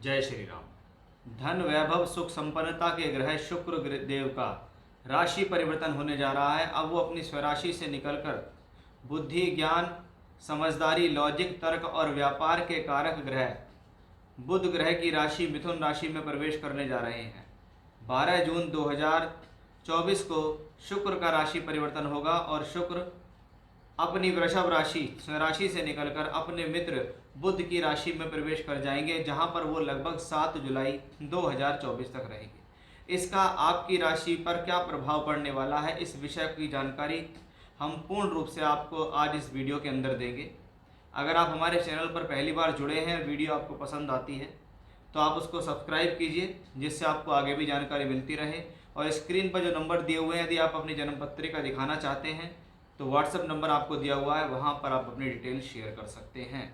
जय श्री राम। धन वैभव सुख संपन्नता के ग्रह शुक्र देव का राशि परिवर्तन होने जा रहा है। अब वो अपनी स्वराशि से निकलकर बुद्धि, ज्ञान, समझदारी, लॉजिक, तर्क और व्यापार के कारक ग्रह बुध ग्रह की राशि मिथुन राशि में प्रवेश करने जा रहे हैं। 12 जून 2024 को शुक्र का राशि परिवर्तन होगा और शुक्र अपनी वृषभ राशि स्वराशि से निकलकर अपने मित्र बुध की राशि में प्रवेश कर जाएंगे, जहां पर वो लगभग 7 जुलाई 2024 तक रहेंगे। इसका आपकी राशि पर क्या प्रभाव पड़ने वाला है, इस विषय की जानकारी हम पूर्ण रूप से आपको आज इस वीडियो के अंदर देंगे। अगर आप हमारे चैनल पर पहली बार जुड़े हैं, वीडियो आपको पसंद आती है तो आप उसको सब्सक्राइब कीजिए, जिससे आपको आगे भी जानकारी मिलती रहे। और स्क्रीन पर जो नंबर दिए हुए हैं, यदि आप अपनी जन्म पत्रिका दिखाना चाहते हैं तो व्हाट्सएप नंबर आपको दिया हुआ है, वहाँ पर आप अपनी डिटेल शेयर कर सकते हैं।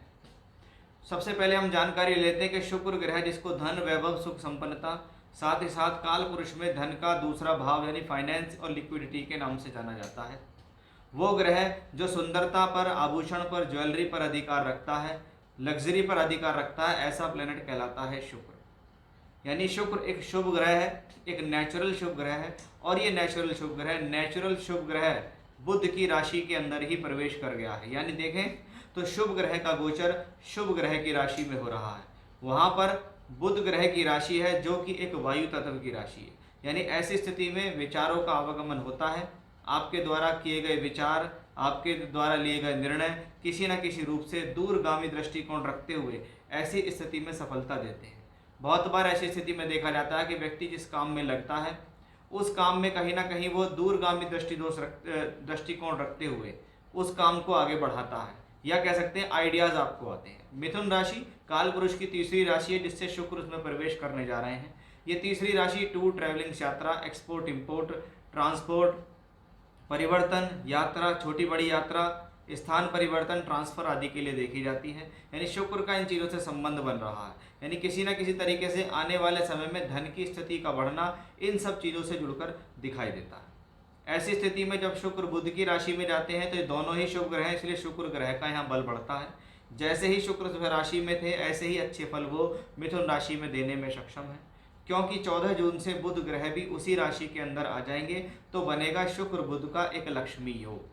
सबसे पहले हम जानकारी लेते हैं कि शुक्र ग्रह, जिसको धन, वैभव, सुख संपन्नता, साथ ही साथ काल पुरुष में धन का दूसरा भाव यानी फाइनेंस और लिक्विडिटी के नाम से जाना जाता है, वो ग्रह जो सुंदरता पर, आभूषण पर, ज्वेलरी पर अधिकार रखता है, लग्जरी पर अधिकार रखता है, ऐसा प्लेनेट कहलाता है शुक्र। यानी शुक्र एक शुभ ग्रह है, एक नेचुरल शुभ ग्रह है। और ये नेचुरल शुभ ग्रह बुध की राशि के अंदर ही प्रवेश कर गया है। यानी देखें तो शुभ ग्रह का गोचर शुभ ग्रह की राशि में हो रहा है। वहाँ पर बुध ग्रह की राशि है जो कि एक वायु तत्व की राशि है। यानी ऐसी स्थिति में विचारों का आवागमन होता है। आपके द्वारा किए गए विचार, आपके द्वारा लिए गए निर्णय किसी न किसी रूप से दूरगामी दृष्टिकोण रखते हुए ऐसी स्थिति में सफलता देते हैं। बहुत बार ऐसी स्थिति में देखा जाता है कि व्यक्ति जिस काम में लगता है उस काम में कहीं ना कहीं वो दूरगामी दृष्टिकोण रखते हुए उस काम को आगे बढ़ाता है, या कह सकते हैं आइडियाज आपको आते हैं। मिथुन राशि काल पुरुष की तीसरी राशि है, जिससे शुक्र उसमें प्रवेश करने जा रहे हैं। ये तीसरी राशि टूर, ट्रैवलिंग, यात्रा, एक्सपोर्ट, इंपोर्ट, ट्रांसपोर्ट, परिवर्तन, यात्रा, छोटी बड़ी यात्रा, स्थान परिवर्तन, ट्रांसफर आदि के लिए देखी जाती है। यानी शुक्र का इन चीज़ों से संबंध बन रहा है। यानी किसी न किसी तरीके से आने वाले समय में धन की स्थिति का बढ़ना इन सब चीज़ों से जुड़कर दिखाई देता है। ऐसी स्थिति में जब शुक्र बुध की राशि में जाते हैं तो ये दोनों ही शुभ ग्रह हैं, इसलिए शुक्र ग्रह का यहाँ बल बढ़ता है। जैसे ही शुक्र राशि में थे ऐसे ही अच्छे फल वो मिथुन राशि में देने में सक्षम है, क्योंकि 14 जून से बुध ग्रह भी उसी राशि के अंदर आ जाएंगे, तो बनेगा शुक्र बुध का एक लक्ष्मी योग।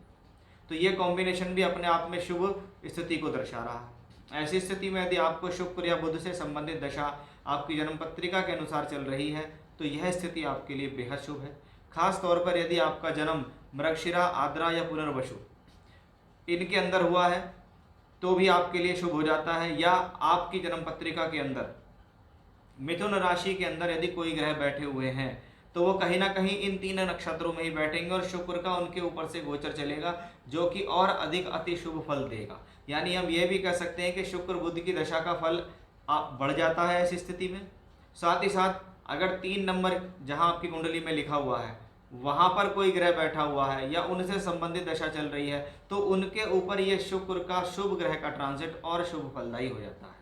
तो ये कॉम्बिनेशन भी अपने आप में शुभ स्थिति को दर्शा रहा है। ऐसी स्थिति में यदि आपको शुक्र या बुध से संबंधित दशा आपकी जन्म पत्रिका के अनुसार चल रही है तो यह स्थिति आपके लिए बेहद शुभ है। खास तौर पर यदि आपका जन्म मृगशिरा, आद्रा या पुनर्वसु इनके अंदर हुआ है तो भी आपके लिए शुभ हो जाता है। या आपकी जन्म पत्रिका के अंदर मिथुन राशि के अंदर यदि कोई ग्रह बैठे हुए हैं तो वो कहीं ना कहीं इन 3 नक्षत्रों में ही बैठेंगे और शुक्र का उनके ऊपर से गोचर चलेगा, जो कि और अधिक अति शुभ फल देगा। यानी हम ये भी कह सकते हैं कि शुक्र बुध की दशा का फल बढ़ जाता है ऐसी स्थिति में। साथ ही साथ अगर 3 नंबर जहां आपकी कुंडली में लिखा हुआ है वहां पर कोई ग्रह बैठा हुआ है या उनसे संबंधित दशा चल रही है तो उनके ऊपर ये शुक्र का शुभ ग्रह का ट्रांजिट और शुभ फलदायी हो जाता है।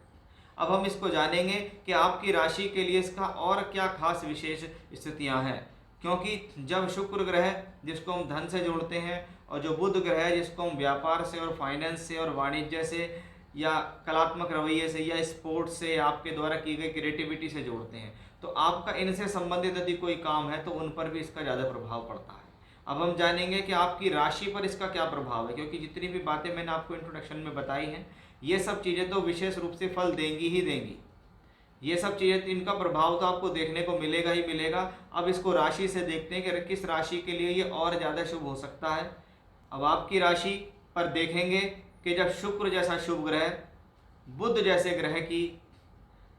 अब हम इसको जानेंगे कि आपकी राशि के लिए इसका और क्या खास विशेष स्थितियां हैं, क्योंकि जब शुक्र ग्रह जिसको हम धन से जोड़ते हैं और जो बुध ग्रह है जिसको हम व्यापार से और फाइनेंस से और वाणिज्य से या कलात्मक रवैये से या स्पोर्ट्स से, आपके द्वारा की गई क्रिएटिविटी से जोड़ते हैं, तो आपका इनसे संबंधित यदि कोई काम है तो उन पर भी इसका ज़्यादा प्रभाव पड़ता है। अब हम जानेंगे कि आपकी राशि पर इसका क्या प्रभाव है, क्योंकि जितनी भी बातें मैंने आपको इंट्रोडक्शन में बताई हैं ये सब चीज़ें तो विशेष रूप से फल देंगी ही देंगी। ये सब चीज़ें, इनका प्रभाव तो आपको देखने को मिलेगा ही मिलेगा। अब इसको राशि से देखते हैं कि किस राशि के लिए ये और ज़्यादा शुभ हो सकता है। अब आपकी राशि पर देखेंगे कि जब शुक्र जैसा शुभ ग्रह बुध जैसे ग्रह की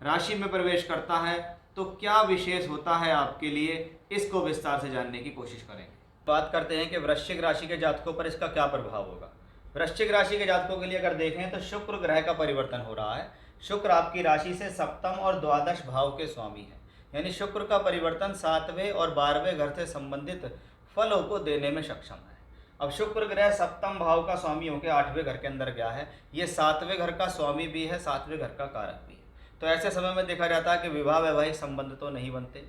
राशि में प्रवेश करता है तो क्या विशेष होता है आपके लिए, इसको विस्तार से जानने की कोशिश करेंगे। बात करते हैं कि वृश्चिक राशि के जातकों पर इसका क्या प्रभाव होगा। वृश्चिक राशि के जातकों के लिए अगर देखें तो शुक्र ग्रह का परिवर्तन हो रहा है। शुक्र आपकी राशि से सप्तम और द्वादश भाव के स्वामी है। यानी शुक्र का परिवर्तन 7वें और 12वें घर से संबंधित फलों को देने में सक्षम है। अब शुक्र ग्रह सप्तम भाव का स्वामी होकर 8वें घर के अंदर गया है। ये 7वें घर का स्वामी भी है, 7वें घर का कारक भी है। तो ऐसे समय में देखा जाता है कि विवाह वैवाहिक संबंध तो नहीं बनते,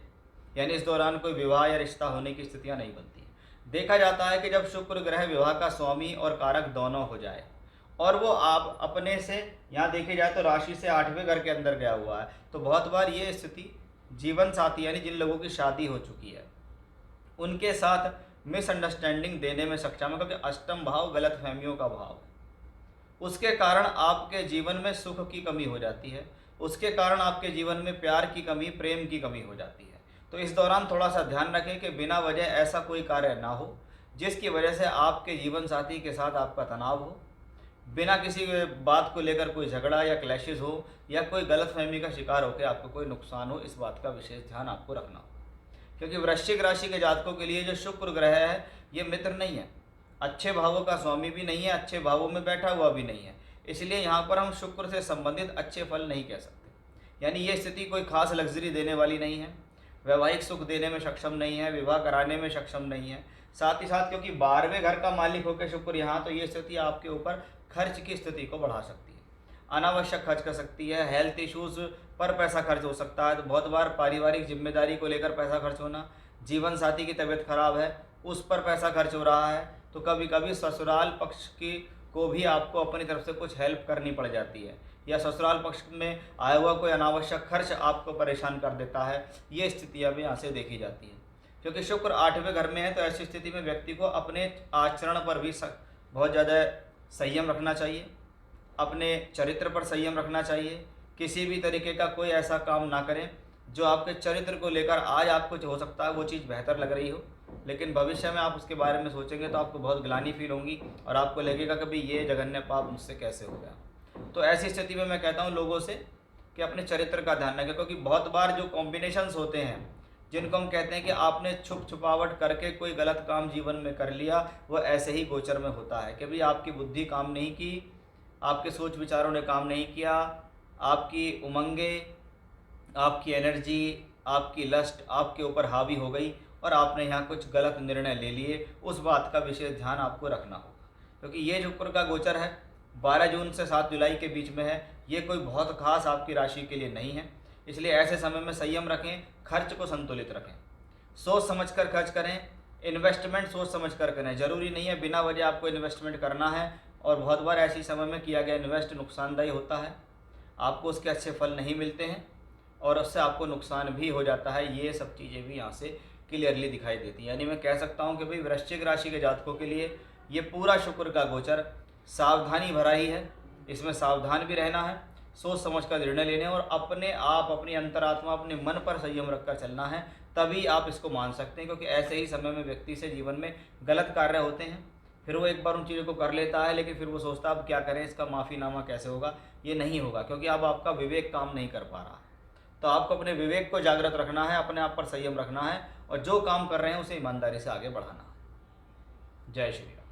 यानी इस दौरान कोई विवाह या रिश्ता होने की स्थितियां नहीं बनती। देखा जाता है कि जब शुक्र ग्रह विवाह का स्वामी और कारक दोनों हो जाए और वो आप अपने से, यहाँ देखे जाए तो राशि से 8वें घर के अंदर गया हुआ है। तो बहुत बार ये स्थिति जीवन साथी यानी जिन लोगों की शादी हो चुकी है उनके साथ मिसअंडरस्टैंडिंग देने में सक्षम है, क्योंकि अष्टम भाव गलत फहमियों का भाव है। उसके कारण आपके जीवन में सुख की कमी हो जाती है, उसके कारण आपके जीवन में प्यार की कमी, प्रेम की कमी हो जाती है। तो इस दौरान थोड़ा सा ध्यान रखें कि बिना वजह ऐसा कोई कार्य ना हो जिसकी वजह से आपके जीवन साथी के साथ आपका तनाव हो, बिना किसी बात को लेकर कोई झगड़ा या क्लैशेज हो, या कोई गलतफहमी का शिकार होकर आपको कोई नुकसान हो। इस बात का विशेष ध्यान आपको रखना हो, क्योंकि वृश्चिक राशि के जातकों के लिए जो शुक्र ग्रह है ये मित्र नहीं है, अच्छे भावों का स्वामी भी नहीं है, अच्छे भावों में बैठा हुआ भी नहीं है। इसलिए यहाँ पर हम शुक्र से संबंधित अच्छे फल नहीं कह सकते। यानी ये स्थिति कोई खास लग्जरी देने वाली नहीं है, वैवाहिक सुख देने में सक्षम नहीं है, विवाह कराने में सक्षम नहीं है। साथ ही साथ क्योंकि 12वें घर का मालिक होकर शुक्र यहाँ, तो ये स्थिति आपके ऊपर खर्च की स्थिति को बढ़ा सकती है, अनावश्यक खर्च कर सकती है। हेल्थ इश्यूज़ पर पैसा खर्च हो सकता है। तो बहुत बार पारिवारिक जिम्मेदारी को लेकर पैसा खर्च होना, जीवन साथी की तबीयत खराब है उस पर पैसा खर्च हो रहा है, तो कभी कभी ससुराल पक्ष की को भी आपको अपनी तरफ से कुछ हेल्प करनी पड़ जाती है, या ससुराल पक्ष में आया हुआ कोई अनावश्यक खर्च आपको परेशान कर देता है। ये स्थितियाँ भी यहाँ से देखी जाती हैं। क्योंकि शुक्र 8वें घर में है, तो ऐसी स्थिति में व्यक्ति को अपने आचरण पर भी बहुत ज़्यादा संयम रखना चाहिए, अपने चरित्र पर संयम रखना चाहिए। किसी भी तरीके का कोई ऐसा काम ना करें जो आपके चरित्र को लेकर आज आपको जो हो सकता है वो चीज़ बेहतर लग रही हो, लेकिन भविष्य में आप उसके बारे में सोचेंगे तो आपको बहुत ग्लानि फील होगी और आपको लगेगा कि भाई ये जघन्य पाप मुझसे कैसे हो गया। तो ऐसी स्थिति में मैं कहता हूँ लोगों से कि अपने चरित्र का ध्यान रखें, क्योंकि बहुत बार जो कॉम्बिनेशंस होते हैं जिनको हम कहते हैं कि आपने छुप छुपावट करके कोई गलत काम जीवन में कर लिया, वो ऐसे ही गोचर में होता है कि भाई आपकी बुद्धि काम नहीं की, आपके सोच विचारों ने काम नहीं किया, आपकी उमंगे, आपकी एनर्जी, आपकी लस्ट आपके ऊपर हावी हो गई और आपने यहाँ कुछ गलत निर्णय ले लिए। उस बात का विशेष ध्यान आपको रखना होगा, क्योंकि ये शुक्र का गोचर है 12 जून से 7 जुलाई के बीच में है। ये कोई बहुत खास आपकी राशि के लिए नहीं है, इसलिए ऐसे समय में संयम रखें, खर्च को संतुलित रखें, सोच समझ कर खर्च करें, इन्वेस्टमेंट सोच समझ कर करें। ज़रूरी नहीं है बिना वजह आपको इन्वेस्टमेंट करना है, और बहुत बार ऐसे समय में किया गया इन्वेस्ट नुकसानदायी होता है, आपको उसके अच्छे फल नहीं मिलते हैं और उससे आपको नुकसान भी हो जाता है। ये सब चीज़ें भी यहाँ से क्लियरली दिखाई देती हैं। यानी मैं कह सकता हूँ कि भाई वृश्चिक राशि के जातकों के लिए ये पूरा शुक्र का गोचर सावधानी भरा ही है। इसमें सावधान भी रहना है, सोच समझ कर निर्णय लेने और अपने आप, अपनी अंतरात्मा, अपने मन पर संयम रखकर चलना है, तभी आप इसको मान सकते हैं। क्योंकि ऐसे ही समय में व्यक्ति से जीवन में गलत कार्य होते हैं, फिर वो एक बार उन चीज़ों को कर लेता है, लेकिन फिर वो सोचता है अब क्या करें, इसका माफ़ीनामा कैसे होगा। ये नहीं होगा, क्योंकि अब आपका विवेक काम नहीं कर पा रहा है। तो आपको अपने विवेक को जागृत रखना है, अपने आप पर संयम रखना है और जो काम कर रहे हैं उसे ईमानदारी से आगे बढ़ाना है। जय श्री राम।